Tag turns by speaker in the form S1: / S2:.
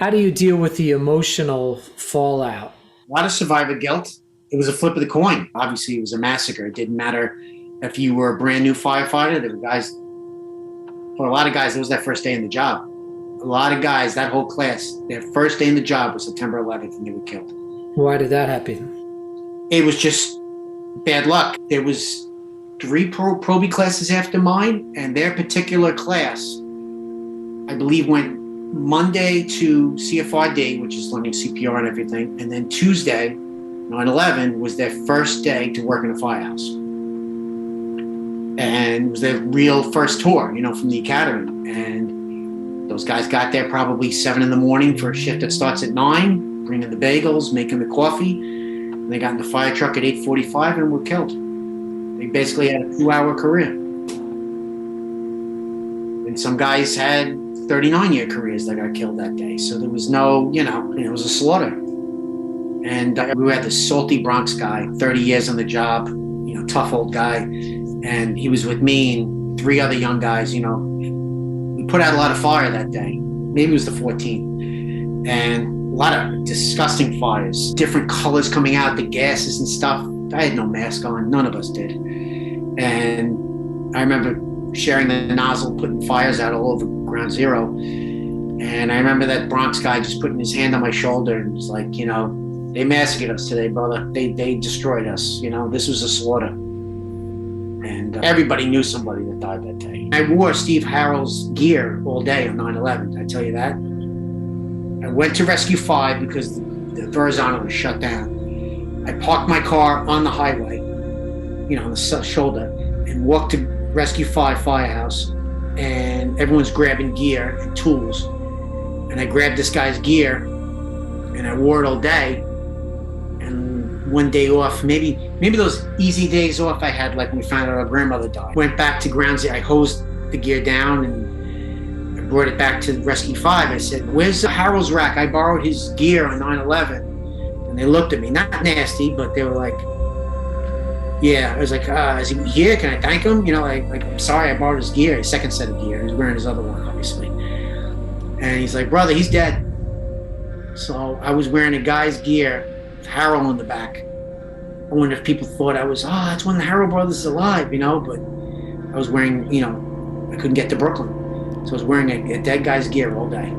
S1: How do you deal with the emotional fallout?
S2: A lot of survivor guilt. It was a flip of the coin. Obviously, it was a massacre. It didn't matter if you were a brand new firefighter. There were guys, for a lot of guys, it was their first day in the job. A lot of guys, that whole class, their first day in the job was September 11th, and they were killed.
S1: Why did that happen?
S2: It was just bad luck. There was three probie classes after mine, and their particular class, I believe, went Monday to CFRD, which is learning CPR and everything, and then Tuesday, 9/11, was their first day to work in a firehouse. And it was their real first tour, from the academy. And those guys got there probably 7 in the morning for a shift that starts at 9, bringing the bagels, making the coffee. And they got in the fire truck at 8:45 and were killed. They basically had a 2-hour career. And some guys had 39-year careers that got killed that day. So there was no, it was a slaughter. And we had this salty Bronx guy, 30 years on the job, tough old guy. And he was with me and 3 other young guys. We put out a lot of fire that day. Maybe it was the 14th. And a lot of disgusting fires, different colors coming out, the gases and stuff. I had no mask on. None of us did. And I remember sharing the nozzle, putting fires out all over Ground Zero. And I remember that Bronx guy just putting his hand on my shoulder and was like, they massacred us today, brother. They destroyed us. This was a slaughter. And everybody knew somebody that died that day. I wore Steve Harrell's gear all day on 9/11. Did I tell you that? I went to Rescue 5 because the Verrazano was shut down. I parked my car on the highway, on the shoulder, and walked to Rescue 5 Firehouse. And everyone's grabbing gear and tools. And I grabbed this guy's gear and I wore it all day. And one day off, maybe those easy days off I had, like when we found out our grandmother died. Went back to Ground Zero. I hosed the gear down and I brought it back to Rescue 5. I said, "Where's Harold's rack? I borrowed his gear on 9/11. And they looked at me, not nasty, but they were like, yeah. I was like, is he here? Can I thank him? I'm sorry I borrowed his gear, his second set of gear. He was wearing his other one, obviously. And he's like, brother, he's dead. So I was wearing a guy's gear with Harold on the back. I wonder if people thought I was, that's one of the Harold brothers is alive, but I was wearing, I couldn't get to Brooklyn. So I was wearing a dead guy's gear all day.